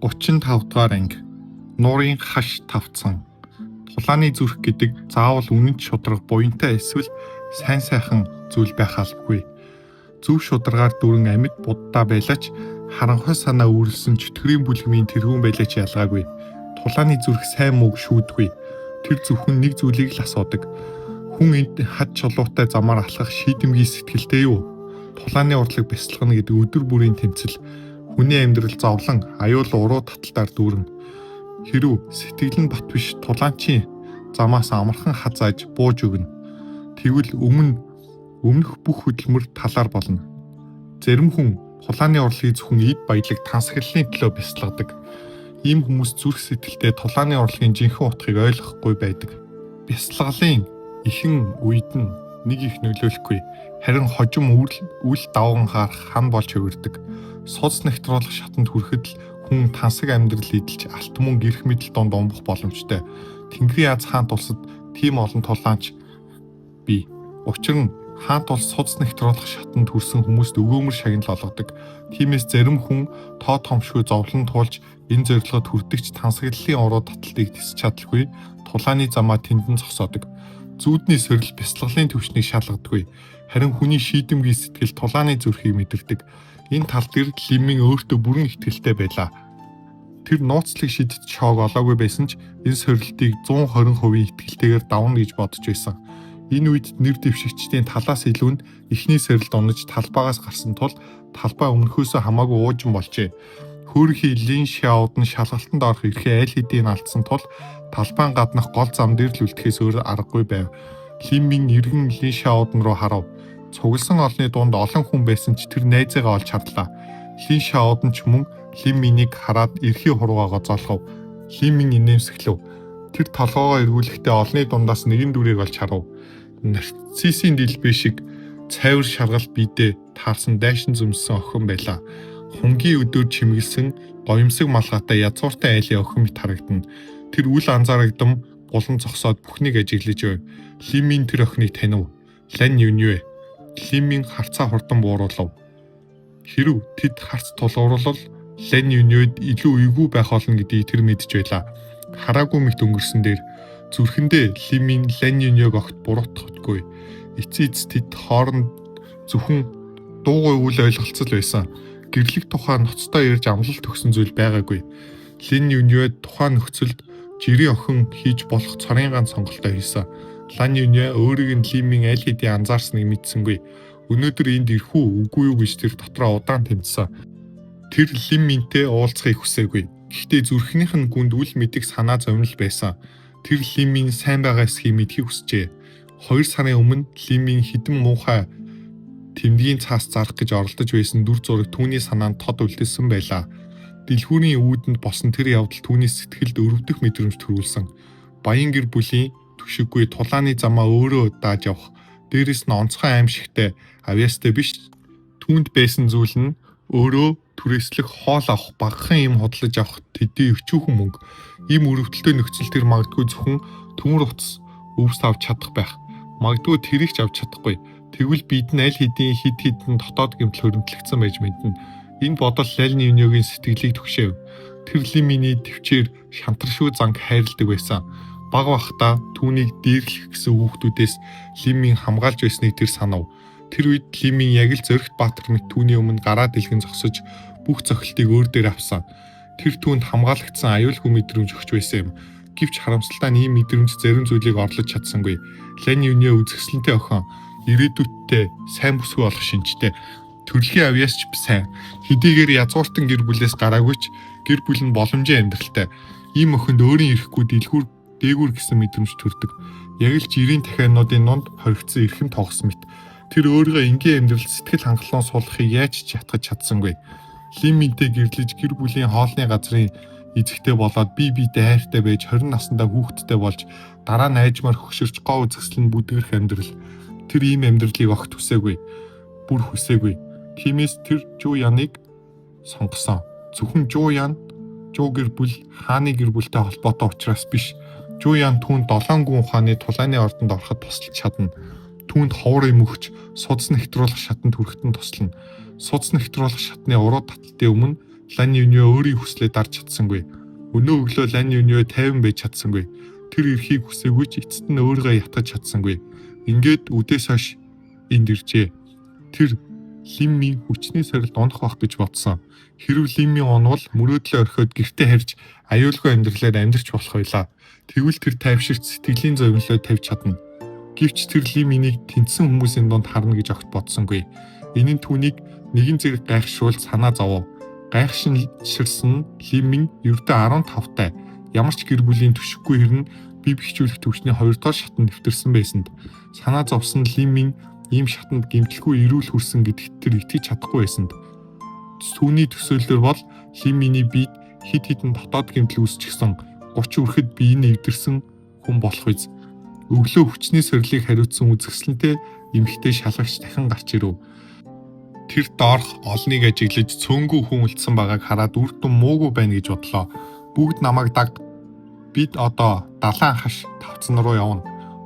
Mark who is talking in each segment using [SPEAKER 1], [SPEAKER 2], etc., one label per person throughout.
[SPEAKER 1] 35 дугаар анги. Нуурын хаш тавцсан. Тулааны зүрх гэдэг заавал үнэнч шударга буянтай эсвэл сайн сайхан зүйл байх албагүй. Зөв шударгаар дүрэн амьд буддаа байлаач харанхуй санаа үүрлсэн чөтгөрийн бүлгмийн тэргүүн байлаач ялгаагүй. Тулааны зүрх сайн мөг шүүдгүй. Тэр зөвхөн нэг зүйлийг л асуудаг. Хүн энд хад чулуутай замаар алхах шийдэмгий сэтгэлтэй юу? Тулааны урлаг бясалгана гэдэг өдөр бүрийн тэмцэл. Хүний амьдрал зовлон, аюул уруу таталтаар дүүрэн. Хэрв сэтгэл нь бат биш тулаанчийн замаас амархан хазааж бууж өгнө. Тэгвэл өмнөх бүх хөдөлмөр талаар болно. Зарим хүн тулааны урлагийг зөвхөн эд баялаг тансаглалын төлөө бясалгадаг. Ийм хүмүүс зүрх сэтгэлдээ тулааны урлагийн жинхэнэ утгыг ойлгохгүй байдаг. Бясалгалын ихэн үед нь нэг их нөлөөлөхгүй. Харин хожим үл давган харах хан болж хөвөрдөг. Суц нэгтруулах шатанд хүрэхэд л хүн тансаг амьдрал эдэлж алт мөн гэрх мэдэл донд омбох боломжтой. Тэнгэрийн аз хаант улсад тийм олон тулаанч бий. Учир нь хаант улс суц нэгтруулах шатанд хүрсэн хүмүүст өгөөмөр шагнал олгодог. Тиймээс зарим хүн тоо томшгүй зовлон туулж энэ зорилгод хүрдэгч тансаглалын уруу таталтыг тисч чадалгүй тулааны замаа тэндэн зогсоодог. Зүүдний сорил бясалгалын төвчнийг шалгадаггүй. Харин хүний шийдэмгий сэтгэл тулааны зүрхийг мэдэрдэг. Энэ тал дээр Лиммин өөртөө бүрэн итгэлтэй байлаа. Тэр нууцлыг шидэж шоог олоогүй байсан ч энэ сорилтыг 120% итгэлтэйгээр давна гэж бодож байсан. Энэ үед нэр дэвшигчдийн талаас илүү нь эхний сорилт унаж талбайгаас гарсан тул талбай өмнөхөөсөө хамаагүй уужин болжээ. Хөөрхий Лин Шаод нь шалгалтанд орох эрхээ аль хэдийн алдсан тул талбайн гаднах гол зам дээр л үлдэхээс өөр аргагүй байв. Лиммин эргэн Лин Шаодн руу харав. Цугласан олны дунд олон хүн байсан ч тэр найзаагаа олж харлаа. Лин Шаодн ч мөн Лимминийг хараад эрхий хуруугаа золхов. Лиммин инээмсэглэв. Тэр толгоогоо эргүүлэхдээ олны дундаас нэгэн дүрийг олж харав. Нарциссын дэлбээ шиг цайвар шаргал биедээ таарсан дайшин зүмсэн охин байлаа. Хунгийн өдөр чимгэлсэн гоёмсог малгайтай язгууртай айлын охин мэт харагдана. Тэр үл анзаарагдам булан зогсоод бүхнийг ажиглаж байв. Лиммин тэр охиныг танив. Лан юньвэ. Лиммин харцаа хурдан бууруулав. Хэрв тэд харц тулгуурлал Лан юньвэд илүү эвгүй байх болно гэдгийг тэр мэдж байлаа. Хараагүй мэт өнгөрсөн дээр зүрхэндээ Лиммин Лан юньвэг огт буруутгахгүй. Эцэц тэд хооронд зөвхөн дуугүй үл ойлголцол байсан. Гэрлэг тухай ноцтой ирж амлалт өгсөн зүйл байгаагүй. Лин юньвэд тухайн нөхцөлд жирийн охин хийж болох цорын ганц сонголтоо хийсэн. Лан юньвэ өөрийг нь Лиммин аль хэдийн анзаарсныг мэдсэнгүй. Өнөөдөр энд ирэх үү үгүй юу гэж тэр дотроо удаан тэмцсэн. Тэр Лимминтэй уулзахыг хүсээгүй. Гэхдээ зүрхнийх нь гүнд үл мэдих санаа зовнил байсан. Тэр Лиммин сайн байгаа эсхийг мэдхийг хүсжээ. 2 сарын өмнө Лиммин хідэн муухай тэмдгийн цаас зарах гэж оролдож байсан дүр зураг түүний санаанд тод үлдсэн байлаа. Дэлгүүрийн үүдэнд босон тэр явдал түүний сэтгэлд өрөвдөх мэдрэмж төрүүлсэн. Баян гэр бүлийн түшиггүй тулааны замаа өөрөө дааж явах. Дээрээс нь онцгой аимшигтай авьяастай биш түүнд байсан зүйл нь өөрөө түрээслэх хоол авах багахан юм хөдлөж авах төдий өчүүхэн мөнгө. Ийм өрөвдөлтөй нөхцөл төр магадгүй зөвхөн төмөр утас өвс авч чадах байх. Магадгүй тэрийг ч авч чадахгүй. Тэгвэл бид нь аль хэдийн хидэн дотоод гэмтэл хөрөмтлөгдсөн байж мэднэ. Энэ бодол Лан юньвэгийн сэтгэлийг түгшээв. Тэр Лимминий төвчээр шантаршгүй занг хайрладаг байсан. Бага бахта түүнийг дээрлэх гэсэн хүүхдүүдээс Лиммин хамгаалж байсныг тэр санав. Тэр үед Лиммин яг л Зоригт Баатар мэт түүний өмнө гараа дэлгэн зогсож бүх зохилтыг өөр дээр авсан. Тэр түүнд хамгаалагдсан аюулгүй мэдрэмж өгч байсан юм. Гэвч харамсалтай нь ийм мэдрэмж зарим зүйлийг орлож чадсангүй. Лан юньвэ үзэсгэлэнтэй охин ирээдүйдээ сайн бүсгүй болох шинжтэй. Төрөлхийн авьяас ч сайн. Хэдийгээр язгууртан гэр бүлээс гараагүйч гэр бүл нь боломжийн амьдралтай. Ийм охинд өөрийн ирэхгүй дэлгүүр дээгүүр гэсэн мэдрэмж төрдөг. Яг л жирийн дахиануудын нонд хоригдсон эрхэм тогс мэт. Тэр өөрийгөө энгийн амьдрал сэтгэл хангалуун суулгахыг яаж ч ятгах чадсангүй. Лимминтэй гэрлэж гэр бүлийн хоолны газрын эзэгтэй болоод бие биедээ хайртай байж 20 наснда хүүхэдтэй болж дараа нь айжмаар хөшөрч гоо үзэсгэлэн бүдгэрх амьдрал. Тэр ийм амьдралыг огт хүсээгүй. Бүр хүсээгүй. Тиймээс тэр Жу Яныг сонгосон. Зөвхөн Жу Ян гэр бүл хааны гэр бүлтэй холбоотой учраас биш. Жу Ян түүнд 7 гүн ухааны тулааны ордонд ороход тусалж чадна. Түүнд ховрыг мөхч судас нэгтруулах шатанд хүрэхтэн туслана. Судас нэгтруулах шатны уруу таталтын өмнө Лан Юнио өөрийн хүслээ дарж чадсангүй. Өнөө өглөө Лан Юнио 50 байж чадсангүй. Тэр эрхийг хүсээгүй ч эцэст нь өөрийгөө ятгах чадсангүй. Ингээд үдээс хойш энд иржээ. Тэр Лиммийн хүчний сорилт унах байх гэж бодсон. Хэрв Лиммийн онвол мөрөөдлөө орхиод гэртээ харьж аюулгүй амьдралаар амьдарч болох байлаа. Тэгвэл тэр тайвширч сэтгэлийн зовлонлоо тавьж чадна. Гэвч тэр Лиммийг тэнцсэн хүмүүсийн донд харна гэж огт бодсонгүй. Энэ нь түүнийг нэгэн зэрэг гайхшруулж санаа зовов. Гайхширсан Лиммийн ердөө 15-тай. Ямар ч гэр бүлийн төшиггүй хэрнэ бие бэхжүүлэх төвчний 2 дугаар шатанд нэвтэрсэн байсанд санаа зовсон Лиммийн ийм шатанд гэмтэлгүй эрүүл хүрсэн гэдэгт тэр итгэж чадахгүй байсанд түүний төсөөллөөр бол Лиммийн биед хид хідэн дотоод гэмтэл үүсчихсэн 30 хүрэхэд биеийг нэвдэрсэн хүн болох биз. Өглөө хүчний сорилыг хариуцсан үзэсгэлэнтэй эмэгтэй шалгагч дахин гарч ирэв. Тэр доорх олныг ажиглаж цөөнгүй хүн үлдсэн байгааг хараад үр дүн муугүй байна гэж бодлоо. Бүгд намайг даг. Бид одоо далайн хаш тавцан руу явна.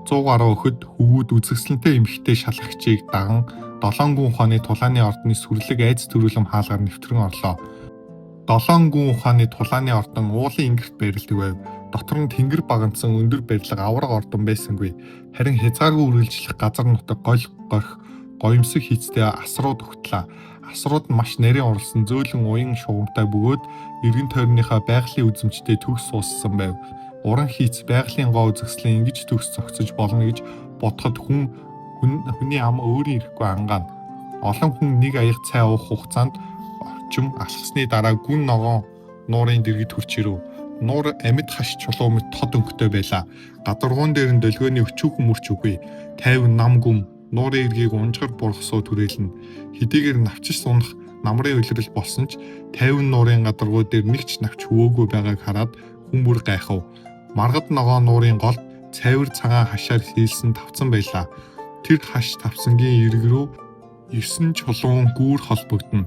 [SPEAKER 1] 100 гаруй өхөд хөвгүүд үзэсгэлэнтэй эмэгтэй шалгагчийг даган 7 гүн ухааны тулааны ордны сүрлэг айц төрүүлэм хаалгаар нэвтрэн орлоо. 7 гүн ухааны тулааны ордон уулын ингэрт байрладаг байв. Дотор нь тэнгэр баганцсан өндөр барилга авраг ордон байсангүй. Харин хязгааргүй үргэлжлэх газар нутаг горх гоёмсог хийцтэй асрууд өгтлээ. Асрууд нь маш нарийн урлсан зөөлөн уян шугамтай бөгөөд эргэн тойрныхаа байгалийн үзэмжтэй төгс сууссан байв. Уран хийц байгалийн гоо үзэсгэлэн ингэж төгс зогсож болно гэж бодоход хүний ам өөрийн ирэхгүй ангаана. Олон хүн нэг аяг цай уух хугацаанд орчим алхсны дараа гүн ногоон нуурын дэргэд хүрч ирэв. Нуур амьд хаш чулуу мэт тод өнгөтэй байлаа. Гадаргуун дээр нь долгионы өчүүхэн мөрч үгүй. 50 нам гүм нуурын эргийг унжгар бургасуу түрээлнэ. Хэдийгээр навчиж сунах намрын улирал болсон ч 50 нуурын гадаргуу дээр нэг ч навч хөвөөгүй байгааг хараад хүн бүр гайхав. Маргад ногоон нуурын голд цайвар цагаан хашаар хийлсэн тавцан байлаа. Тэр хаш тавцангийн ирэг рүү 9 чулуун гүүр холбогдно.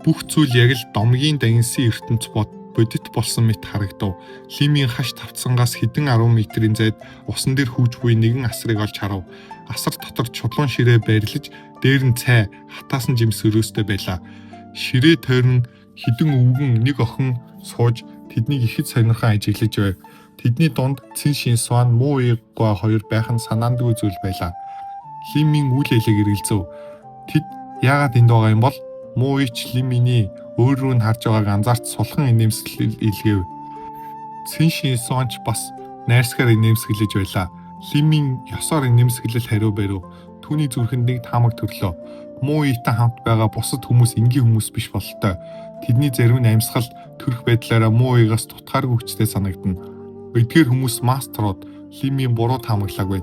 [SPEAKER 1] Бүх зүйл яг л домгийн дагинсын ертөнц бодит болсон мэт харагдав. Лиммийн хаш тавцангаас хэдэн 10 метрийн зайд усан дээр хүүж буй нэгэн асрыг олж харав. Асар дотор чулуун ширээ байрлаж, дээр нь цай, хатаасан жимс өрөөстэй байлаа. Ширээ тойрон хідэн өвгөн нэг охин сууж тэднийг ихэд сонирхон ажиглаж байв. Тэдний дунд Цэн Шинсуан муу эггүй хоёр байх нь санаандгүй зүйл байлаа. Лиммийн үйл хэлийг эргэлзэв. Тэд яагаад энд байгаа юм бол муу ич Лиммийн өөр рүү нь харж байгааг анзаарч сулхан инээмсэл илгээв. Цэн Шинсуанч бас найрсгаар инээмсэглэж байлаа. Лиммийн ёсоор инээмсэглэл хариу барив. Түүний зүрхэнд нэг таамаг төрлөө. Муу итэн хамт байгаа бусад хүмүүс энгийн хүмүүс биш бололтой. Тэдний зарим нь амьсгал төрөх байдлаараа муу игаас тутгааргүй хүчтэй санагдана. Эдгээр хүмүүс мастерууд Лиммийн буруу таамаглаагүй.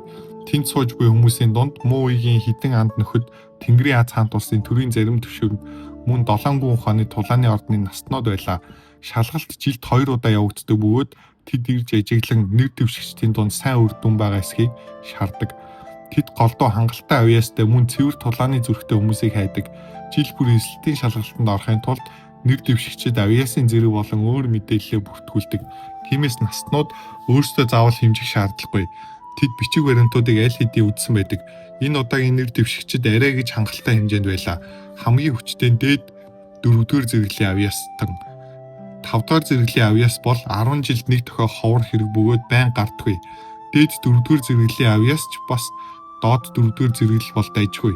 [SPEAKER 1] Тэнд сууж буй хүмүүсийн дунд муу игийн хідэн анд нөхөд Тэнгэрийн Аз хаант улсын төрийн зарим төвшөнд мөн 7 гүн ухааны тулааны ордны настнууд байлаа. Шалгалт жилд 2 удаа явагддаг бөгөөд тэд ирж ажиглан нэр дэвшигчдийн дунд сайн үр дүн байгаа эсхийг шаарддаг. Тэд голдуу хангалттай авьяастай мөн цэвэр тулааны зүрхтэй хүмүүсийг хайдаг. Жил бүр эсэлтийн шалгалтанд орохын тулд нэр дэвшигчид авьяасын зэрэг болон өөр мэдээлэлээ бүртгүүлдэг. Тиймээс настнууд өөрсдөө заавал хэмжих шаардлагагүй. Тэд бичиг баримтуудыг аль хэдийн үзсэн байдаг. Энэ удаагийн нэр дэвшигчид арай гэж хангалттай хэмжээнд байлаа. Хамгийн хүчтэй дээд 4-р зэрэглэлийн авьяастан 5-р зэрэглэлийн авьяас бол 10 жилд нэг тохио ховор хэрэг бөгөөд байн гардаггүй. Дээд 4-р зэрэглэлийн авьяас ч бас доод 4-р зэрэглэл бол дайжгүй.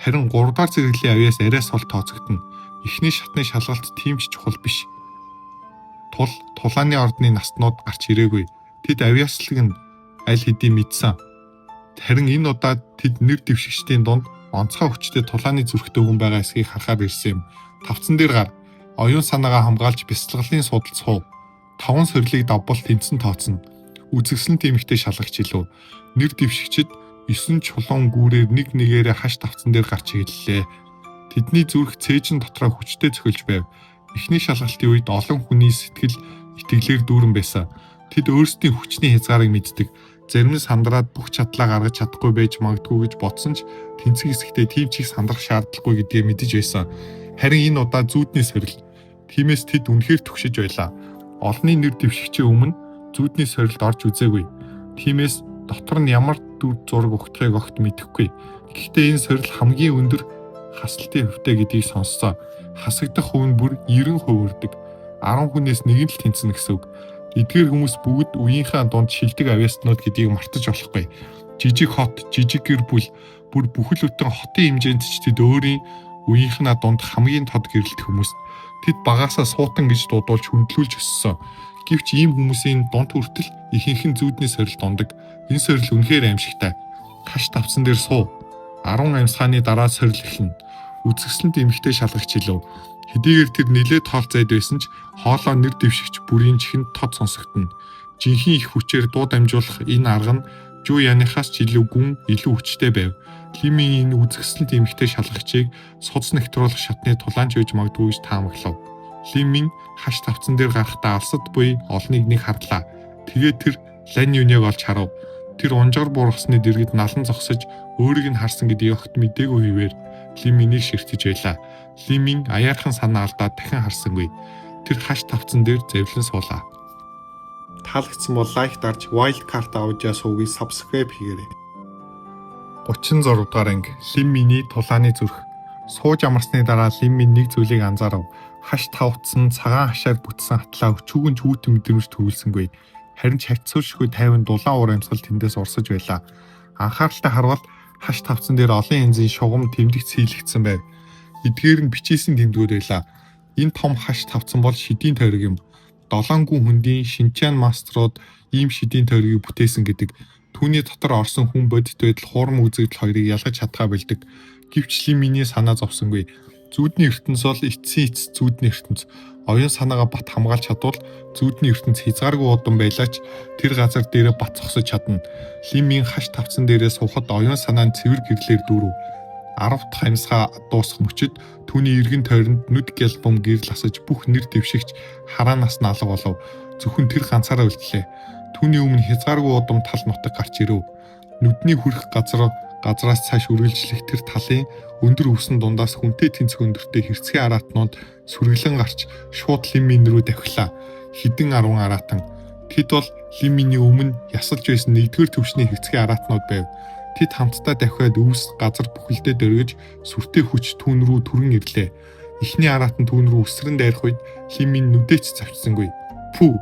[SPEAKER 1] Харин 3-р зэрэглэлийн авьяас арай сул тооцогдно. Эхний шатны шалгалт тийм ч чухал биш. Тулааны ордны настнууд гарч ирээгүй. Тэд авьяаслыг нь аль хэдийн мэдсэн. Харин энэ удаад тэд нэр дэвшигчдийн дунд онцгой хүчтэй тулааны зүрхтэй хүн байгаа эсхийг харахаар ирсэн юм. Тавцан дээр гар. Оюун санаагаа хамгаалж бясалгалын судалц хуу. 5 сорилыг давбал тэнцэн тооцно. Үзэсгэлэн тэмэгтэй шалгагч илүү. Нэр дэвшигчид 9 чулуун гүүрээр нэг нэгээрээ хаш тавцан дээр гарч ирлээ. Тэдний зүрх цээжин дотроо хүчтэй цохилж байв. Эхний шалгалтын үед олон хүний сэтгэл итгэлээр дүүрэн байсан. Тэд өөрсдийн хүчний хязгаарыг мэддэг. Зарим нь сандраад бүх чадлаа гаргаж чадахгүй байж магадгүй гэж бодсон ч тэнцэг хэсэгтээ тийм ч их сандрах шаардлагагүй гэдгийг мэдэж байсан. Харин энэ удаа зүүдний сорил. Тиймээс тэд үнэхээр түгшиж байлаа. Олонний нэр дэвшигчийн өмнө зүүдний сорилд орж үзээгүй. Тиймээс дотор нь ямар дүр зураг өгдөхийг огт мэдэхгүй. Гэхдээ энэ сорил хамгийн өндөр хасалтын хөвтэй гэдгийг сонссоо. Хасагдах хувь нь бүр 90% өрдөг. 10 хүнээс нэг нь л тэнцэнэ гэсэн үг. Эдгээр хүмүүс бүгд үеийнхээ дунд шилдэг авьяаснууд гэдгийг мартаж болохгүй. Жижиг хот, жижиг гэр бүл бүр бүхэл бүтэн хотын хэмжээнд ч тэд өөрийн үеийнхнээ дунд хамгийн тод гэрэлт хүмүүс. Тэд багаасаа суутан гэж дуудуулж хүндлүүлж өссөн. Гэвч ийм хүмүүсийн дунд хүртэл ихэнх нь зүүдний сорил дундаг. Энэ сорил үнэхээр аимшигтай. Хаш тавцсан дээр суу. 10 амьсгааны дараа сорил эхэлнэ. Үзэсгэлэнт эмэгтэй шалгагч илүү. Хэдийгээр тэр нилээд тоол зайд байсан ч хоолоо нэр дэвшигч бүрийн чихэнд тод сонсогдно. Жинхэнэ их хүчээр дуу дамжуулах энэ арга нь Жу яныхаас ч илүү гүн, илүү хүчтэй байв. Лимийн энэ үзэсгэлэнт эмэгтэй шалгагчийг судас нэвтрүүлэх шатны тулаанч байж магадгүй гэж таамаглав. Лимийн хаш тавцсан дээр гарахдаа алсад буй олныг нэг харлаа. Тэгээд тэр лань юуныг олж харав. Тэр унжаар буургасны дэргэд налан зогсож өөрийг нь харсан гэдгийг огт мэдээгүй хэвээр Лиминийг ширтэж байлаа. Лимийн аяархан санаа алдаад дахин харсангүй. Тэр хаш тавцсан дээр завлан суулаа. Таалагдсан бол лайк дарж Wildcard аудио сувгийг subscribe хийгээрэй. 36 дугаар анги Лиминий тулааны зүрх. Сууж амарсны дараа Лимийн нэг зүйлийг анзаарав. Хаш тавцсан цагаан хашаар бүтсэн атлаа өчүүгэн хүүтэн мэдрэмж төрүүлсэнгүй. Харин ч хавцуушгүй тайван дулаан уур амьсгал тэндээс урсаж байлаа. Анхааралтай харвал хаш тавцсан дээр олон янзын шугам тэмдэгц хийлэгдсэн байв. Эдгээр нь бичээсийн тэмдгүүд байлаа. Энэ том хаш тавцсан бол шидийн тойрог юм. 7 гүн хүндийн Шинчан маструуд ийм шидийн тойргийг бүтээсэн гэдэг. Түүний дотор орсон хүн бодит байдал хуурам үзэгдэл хоёрыг ялгаж чадхаа бэлдэг. Гэвч Лиминий санаа зовсонгүй. Зүүдний ертөнц бол эцсийн эц зүүдний ертөнц. Оюун санаагаа бат хамгаалж чадвал зүүдний ертөнц хязгааргүй удан байлаач тэр газар дээрээ бат зогсож чадна. Лимийн хаш тавцсан дээрээ суухад оюун санаа нь цэвэр гэрлээр дүүрв. 10 дахь амьсгаа дуусах мөчид түүний эргэн тойронд нүд гялбом гэрэл асаж бүх нэр дэвшигч хараанаас нь алга болов. Зөвхөн тэр ганцаараа үлдлээ. Түүний өмнө хязгааргүй удам тал нутаг гарч ирэв. Нүдний хүрэх газраас цааш үргэлжлэх тэр талын өндөр үсэн дундаас хүнтэй тэнцэх өндөртэй хэрцгий араатнууд сүргэлэн гарч шууд Лимин рүү давхилаа. Хідэн 10 араатан. Тэд бол Лиминий өмнө ясалж байсан 1-р төвшний хэрцгий араатнууд байв. Тэд хамтдаа давхиад өвс газар бүхэлдээ дөргиж сүртэй хүч түүн рүү түрэн ирлээ. Эхний араатан түүн рүү өсрөн дайрах үед Лимин нүдээч завчсангүй. Пүү!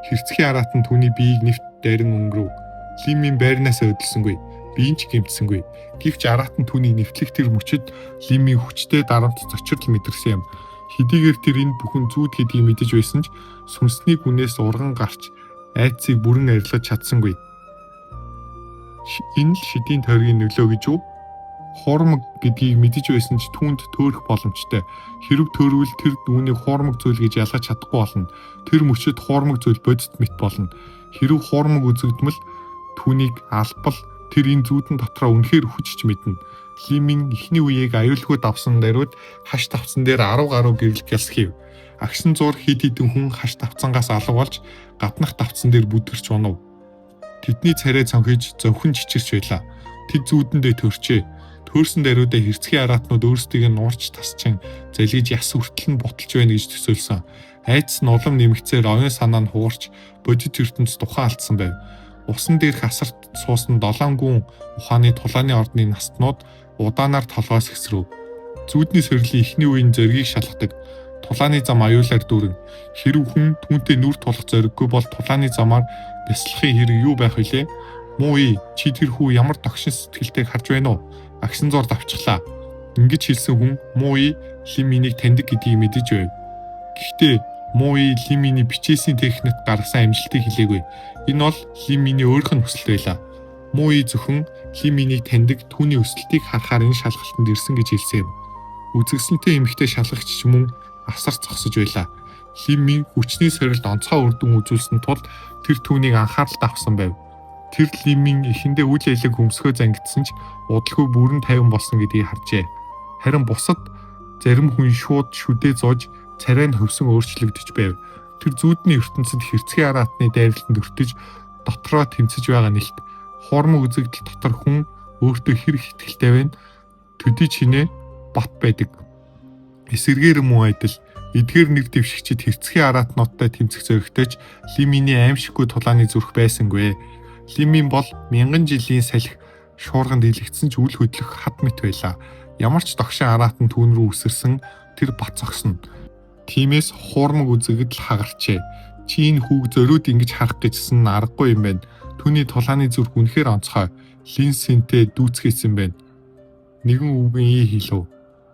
[SPEAKER 1] Хэрцгий араатан түүний биеийг нэвт дайран өнгөрөв. Лимин байрнаас өдөлсөнгүй. Биеийн ч гэмтсэнгүй. Гэвч араатан түүнийг нэвтлэх тэр мөчид Лимийн хүчтэй дарамт зочрол мэдэрсэн юм. Хэдийгээр тэр энэ бүхэн зүүд гэдгийг мэдэж байсан ч сүнсний гүнээс урган гарч айдсыг бүрэн арилгаж чадсангүй. Энэ л шидийн тойргийн нөлөө гэж үү? Хуурмаг гэдгийг мэдэж байсан ч түүнд төөрөх боломжтой. Хэрв төөрвөл тэр үүнийг хуурмаг зүйл гэж ялгаж чадахгүй болно. Тэр мөчид хуурмаг зүйл бодит мэт болно. Хэрв хуурмаг үзэгдмэл түүнийг албал тэр энэ зүүдэн дотроо үнэхээр хүчж мэднэ. Лимийн эхний үеийг аюулгүй давсан даруйд хаш тавцсан дээр 10 гаруй гэрэл гялсхийв. Агшин зур хид хідэн хүн хаш тавцангаас алга болж гаднах тавцсан дээр бүдгэрч унав. Тэдний царай цонхиж зөвхөн чичирч байлаа. Тэд зүүдэндээ төрчээ. Төөрсөн даруйдаа хэрцгий араатнууд өөрсдийг нь нуурч тасчин залгиж яс хүртэл нь буталж байна гэж төсөөлсөн. Айдас нь улам нэмэгцээр оюун санаа нь хуурч бодит ертөнц тухайн алдсан байв. Усан дээрх асарт суусан 7 гүн ухааны тулааны ордны настнууд удаанаар толгоос хэсрэв. Зүүдний сорилын эхний үеийн зоригийг шалгадаг. Тулааны зам аюулаар дүүрэн. Хэрв хүн түүнтэй нүр тулах зориггүй бол тулааны замаар бясалгахын хэрэг юу байх вүлээ? Муу ий, чи тэр хүү ямар догшин сэтгэлтэйг харж байна уу? Агшин зур давчглаа. Ингэж хэлсэн хүн муу ий Лиминийг таньдаг гэдгийг мэдэж байв. Гэхдээ муу ий Лиминий бичээсийн техникт гаргасан амжилтыг хэлээгүй. Энэ бол Лиминий өөрийнх нь хүсэл байлаа. Муу ий зөвхөн Лиминийг таньдаг түүний өсөлтийг харахаар энэ шалгалтанд ирсэн гэж хэлсэн юм. Үзэгсэлэнтэй эмэгтэй шалгагч ч мөн асар зогсож байлаа. Лимийн хүчний сорилд онцгой үр дүн үзүүлсэн тул тэр түүнийг анхааралд авсан байв. Тэр Лимийн эхэндээ үйл ажиллагааг хөмсгөө зангидсан ч удалгүй бүрэн тайван болсон гэдгийг харжээ. Харин бусад зарим хүн шууд шүдээ зоож царай нь хөвсөн өөрчлөгдөж байв. Тэр зүүдний ертөнцид хэрцгий араатны дайралтанд өртөж дотроо тэмцэж байгаа нэлт хуурмаг үзэгдэл дотор хүн өөртөө хэрэг ихтгэлтэй байна. Төдий чинээ бат байдаг. Эсэргээр муу адил эдгээр нэр дэвшигчид хэрцгий араатнуудтай тэмцэх зоригтойч Лиминий аимшиггүй тулааны зүрх байсангүй. Лимин бол мянган жилийн салхи шуурганд илэгдсэн ч үл хөдлөх хад мэт байлаа. Ямар ч догшин араатан түүн рүү үсэрсэн тэр бат зогсно. Тиймээс хуурмаг үзэгдэл хагарчээ. Чи энэ хүүг зориуд ингэж харах гэжсэн аргагүй юм байна. Түүний тулааны зүрх үнэхээр онцгой. Линсэнтэй дүүцгээсэн байна. Нэгэн үгэн ий хэлв.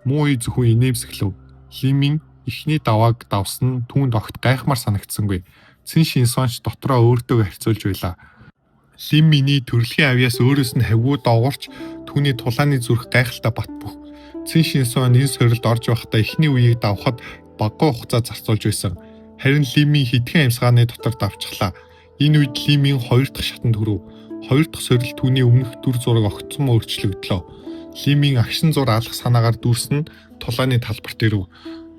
[SPEAKER 1] Муу ий зөвхөн инээмсэглэв. Лимийн эхний давааг давсан түүнд огт гайхмаар санагдсангүй. Цэн Шинсонч дотроо өөртөө харьцуулж байлаа. Лим миний төрөлхийн авьяас өөрөөс нь хавгүй доогорч түүний тулааны зүрх гайхалтай бат бөх. Цэн Шинсон энэ сорилд орж байхдаа эхний үеийг давхад баггүй хугацаа зарцуулж байсан. Харин Лимийн хэдхэн амьсгааны дотор давчглаа. Энэ үед Лимийн хоёр дахь шатанд хүрв. Хоёр дахь сорил түүний өмнөх дүр зураг огцом өөрчлөгдлөө. Лимийн агшин зур алах санаагаар дүүрсэн тулааны талбарт ирэв.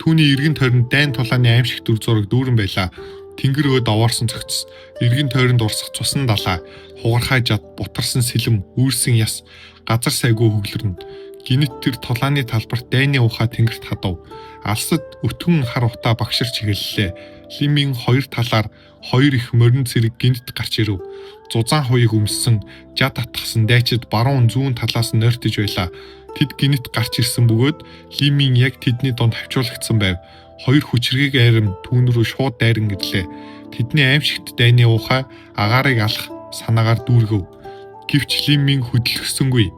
[SPEAKER 1] Түүний эргэн тойронд дайн тулааны аимшиг дүр зураг дүүрэн байлаа. Тэнгэр өөд овоорсон цогц, эргэн тойронд урсах цусан далай, хугархай жад, бутарсан сэлэм, үүрсэн яс, газар сайгүй хөглөрнө. Гинэт тэр тулааны талбарт дайны ухаа тэнгэрт хадав. Алсад өтгөн хар утаа багширч эхэллээ. Лимийн хоёр талаар хоёр их морин цэрэг гинэт гарч ирэв. Зузаан хуйг өмссөн, жад атгсан дайчид баруун зүүн талаас нь нойртож байлаа. Тэд гинэт гарч ирсэн бөгөөд Лимийн яг тэдний донд хавчуулагдсан байв. Хоёр хүчргийг айрам түүн рүү шууд дайран ирлээ. Тэдний аимшигт дайны ухаа агаарыг алах санаагаар дүүргэв. Гэвч Лимийн хөдөлгсөнгүй.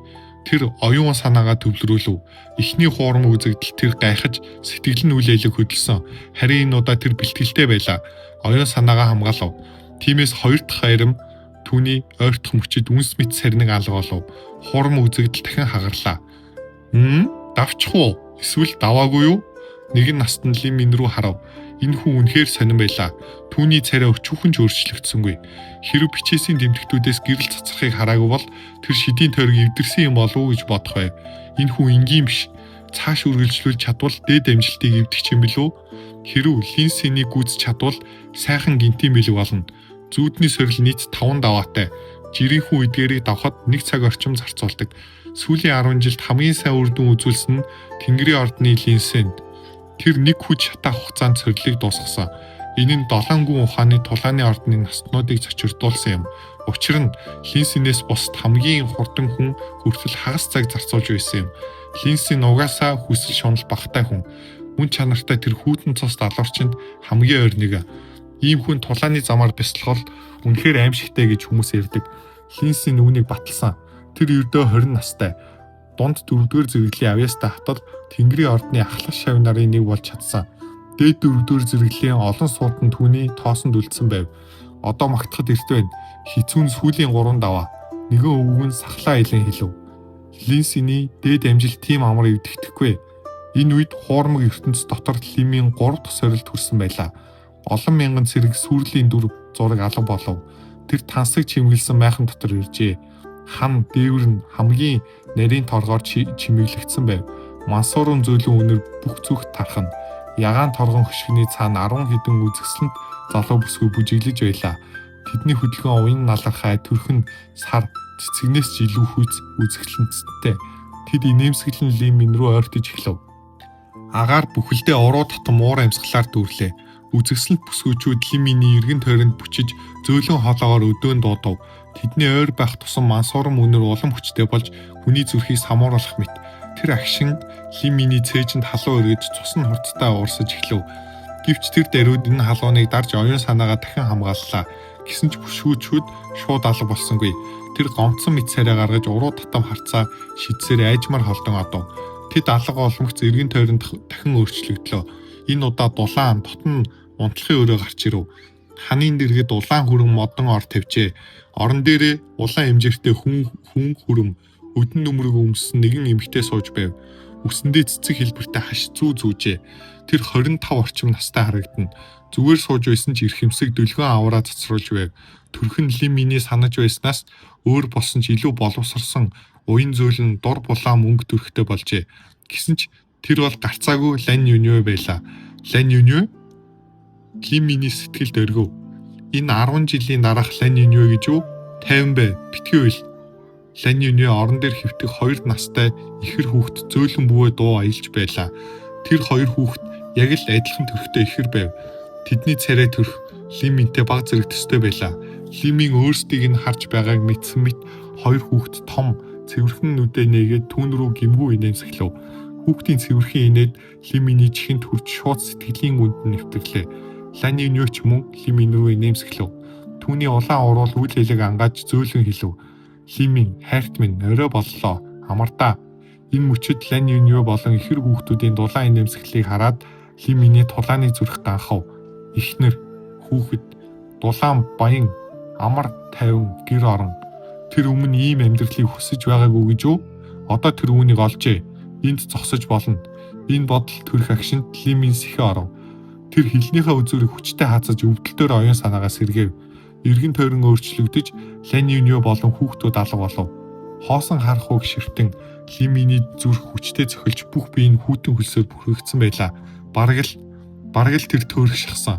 [SPEAKER 1] Тэр оюун санаагаа төвлөрүүлв. Эхний хуурмаг үзэгдэл тэр гайхаж сэтгэл нь үл айлэг хөдөлсөн. Харин энэ удаа тэр бэлтгэлтэй байлаа. Оюун санаагаа хамгаалав. Тиймээс хоёр дахь айрам түүний ойртох мөчид үнс мэт сарниг алга болов. Хуурмаг үзэгдэл дахин хагарлаа. Давчих уу? Эсвэл даваагүй юу? Нэгэн настан Лимийн рүү харав. Энэ хүн үнэхээр сонирн байлаа. Түүний царай өчүүхэн ч өөрчлөгдсөнгүй. Хэрв бичээсийн тэмдэгтүүдээс гэрэл цацрахыг хараагүй бол тэр шидийн тойрог эвдэрсэн юм болов уу гэж бодох байв. Энэ хүн энгийн биш. Цааш үргэлжлүүлж чадвал дээд амжилтыг эвдэх юм билүү? Хэрв Линсэний гүйц чадвал сайхан гинтийн бэлэг болно. Зүүдний сорил нийт 5 даваатай. Жирийнхүү эдгээрийг давхад 1 цаг орчим зарцуулдаг. Сүүлийн 10 жилд хамгийн сайн үр дүн үзүүлсэн нь Тэнгэрийн ордны Линсэн. Тэр нэг хүч шатаа хугацаанд сорилыг дуусгасан. Энэ нь 7 гүн ухааны тулааны ордны настнуудыг зочирдуулсан юм. Учир нь Линсэнээс бусд хамгийн хурдан хүн хүртэл хагас цаг зарцуулж байсан юм. Линсэн угаасаа хүсэл шунал багтай хүн. Мөн чанартай тэр хүйтэн цус далуурчинд хамгийн ойр нэг. Ийм хүн тулааны замаар бясалгал үнэхээр аимшигтай гэж хүмүүс ярьдаг. Линсэн үүнийг баталсан. Тэр ердөө 20 настай. Дунд 4-р зэрэглийн авьяастай хатал Тэнгэрийн ордны ахлах шав нарын нэг болж чадсан. Дээд 4-р зэрэглийн олон сууданд түүний тоосонд үлдсэн байв. Одоо магтахад эрт байна. Хизүүн сүүлийн 3 даваа. Нэгэн өвгөн сахлаа илэн хэлв. Линсэний дээд амжилт тийм амар эвдэхдэггүй. Энэ үед хуурмаг ертөнц дотор Лимийн 3 дахь сорилт хүрсэн байлаа. Олон мянган цэрэг сүрлийн дүр зураг алга болов. Тэр тансаг чимгэлсэн майхан дотор иржээ. Хан дээвэр нь хамгийн нарийн торгоор чимэглэгдсэн байв. Мансуурын зөөлөн үнэр бүх зүгт тархана. Ягаан торгон хөшгөний цаана 10 хэдэн үзэсгэлэнт залуу бүсгүй бүжиглэж байлаа. Тэдний хөдөлгөөн уян налархай төрхөн сар цэцэгнээс ч илүү хүч үзэсгэлэнттэй. Тэд инээмсэглэн Лимийн рүү ойртож эхлэв. Агаар бүхэлдээ уруу татам уур амьсгалаар дүүрлээ. Үзэсгэлэнт бүсгүйчүүд Лимийн эргэн тойронд бүчиж зөөлөн хоолоогоор өдөөн дуудав. Тэдний ойр байх тусам мансуурын үнэр улам хүчтэй болж хүний зүрхийг самууруулах мэт. Тэр агшинд Лимийн цээжинд халуун өргөж цусны хурцтай уурсаж эхлэв. Гэвч тэр даруйд энэ халууныг дарж оюун санаагаа дахин хамгааллаа. Гэсэн ч бүшгүүчүүд шууд алга болсонгүй. Тэр гомцсон мэт царай гаргаж уруу татам харцаа шидсээр айжмаар холдон одов. Тэд алга олмогц эргэн тойронд дахин өөрчлөгдлөө. Энэ удаа дулаан дотн унтлахын өрөө гарч ирэв. Ханын дэргэд улаан хүрэн модон ор тавьжээ. Орон дээрээ улаан хэмжээртэй хүн хүрэм өдөн нүмерэг өмссөн нэгэн эмэгтэй сууж байв. Үсэндээ цэцэг хэлбэртэй хаш зүүжээ. Тэр 25 орчим настай харагдана. Зүгээр сууж байсан ч эрх хэмсэг дөлгөн авраа цацруулж байв. Төрхөн Лимийн санаж байснаас өөр болсон ч илүү боловсрсон уян зөөлөн дур булаан мөнгө төрхтэй болжээ. Гэсэн ч тэр бол гарцаагүй Лань Юньё байлаа. Лань Юньё Лимийн сэтгэлд өргөв. Энэ 10 жилийн дараах Лань Юньё гэж юу? 50 бай. Битгий үйл. Лань Юньё орон дээр хэвтэх 2 настай ихэр хүүхэд зөөлөн бүвээ дуу аялж байлаа. Тэр 2 хүүхэд яг л адилхан төрхтэй ихэр байв. Тэдний царай төрх Лимийнтэй баг зэрэг төстэй байлаа. Лимийн өөрсдийг нь харж байгааг мэдсэн мэт 2 хүүхэд том цэвэрхэн нүдээ нээгээд түүн рүү гимгүү инээмсэглэв. Хүүхдийн цэвэрхэн инээд Лиминий чихэнд хүрч шууд сэтгэлийн гүнд нь нэвтрэглээ. Лан Юньёч мөн Лимин рүү инээмсэглэв. Түүний улаан уруул үл хэлэг ангааж зөөлөн хэлв. Лимин, хайрт минь, орой боллоо. Амардаа. Энэ мөчөд Лан Юньё болон ихэр хүүхдүүдийн дулаан инээмсэглэлийг хараад Лиминий тулааны зүрх ганхав. Эхнэр, хүүхэд, дулаан баян, амар тайван гэр орон. Тэр өмнө ийм амьдралыг хүсэж байгаагүй гэж үү? Одоо тэр үүнийг олжээ. Энд зогсож болно. Энэ бодол төрөх агшинд Лимин сэхэ оров. Тэр хилнийхээ үзүүрийг хүчтэй хаацаж өвдөлтөөр оюун санаагаа сэргээв. Эргэн тойрон өөрчлөгдөж Лан Юньё болон хүүхдүүд алга болов. Хоосон харах үг ширтэн Лиминий зүрх хүчтэй цохилж бүх бие нь хүйтэн хөлсөөр бүрхэгдсэн байлаа. Бараг л тэр төөрөх шахсан.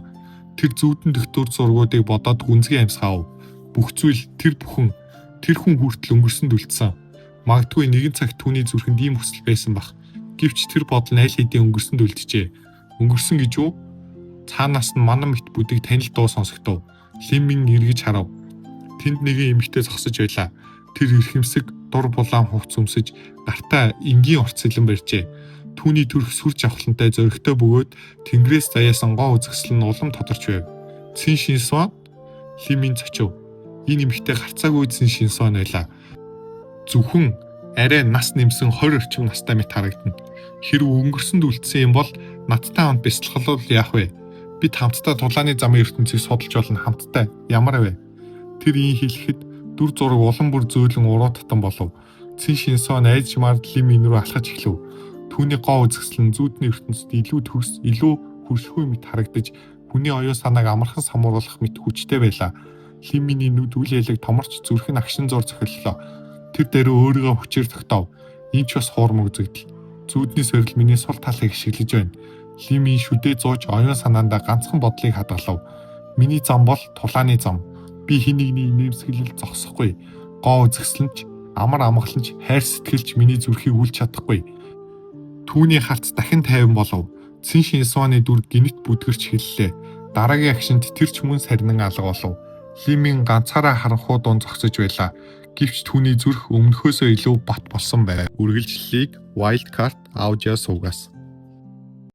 [SPEAKER 1] Тэр зүүдэн дэх зургуудыг бодоод гүнзгий амьсгаав. Бүх зүйл тэр хүн хүртэл өнгөрсөнд үлдсэн. Магадгүй нэгэн цагт түүний зүрхэнд ийм хүсэл байсан бах. Гэвч тэр бодол нь аль хэдийн өнгөрсөнд үлджээ. Өнгөрсөн гэж үү? Цаанаас нь манан мэт бүдэг танил дуу сонсогдов. Лимин эргэж харав. Тэнд нэгэн эмэгтэй зогсож байлаа. Тэр эрхэмсэг дур булаан хувц өмсөж гартаа энгийн урт сэлэн барьжээ. Түүний төрх сүр жавхлантай зөрөгтэй бөгөөд тэнгэрээс заяасан гоо үзэсгэлэн улам тодорч байв. Цин Шинсуан Лимин цочив. Энэ эмэгтэй гарцаагүй Цин Шинсуан байлаа. Зөвхөн арай нас нэмсэн 20 орчим настай мэт харагдана. Хэрв өнгөрсөнд үлдсэн юм бол надтай хамт бяцлахлуул яах вэ? Бид хамтдаа тулааны замын ертөнцийг судалж болно хамтдаа. Ямар вэ? Тэр ийм хэлэхэд дүр зураг улам бүр зөөлөн уруу татан болов. Цин Шинсуан айжмаар Лимин рүү алхаж эхлэв. Түүний гоо үзэсгэлэн зүүдний ертөнцид илүү хөршгүй мэт харагдаж хүний оюун санааг амархан самруулах мэт хүчтэй байлаа. Лиминий нүд үл ялэг томорч зүрх нь агшин зур цохиллоо. Тэр дээр өөрийгөө хүчээр тогтоов. Энд ч бас хуурмаг үзэгдэл. Зүүдний сорил миний сул талыг ашиглаж байна. Лимин шүдээ зууж оюун санаандаа ганцхан бодлыг хадгалав. Миний зам бол тулааны зам. Би хэн нэгний нэмсгэлэл зогсохгүй. Гоо үзэсгэлэнч, амар амгаланч, хайр сэтгэлч миний зүрхийг үлж чадахгүй. Түүний харц дахин тайван болов. Цин Шинсуаны дүр гинэт бүдгэрч хэллээ. Дараагийн агшинд тэр ч мөн сарнин алга болов. Лимин ганцаараа харанхуй дуун зогсож байлаа. Гэвч түүний зүрх өмнөхөөсөө илүү бат болсон байв. Үргэлжлэлийг Wildcard Audio суугаас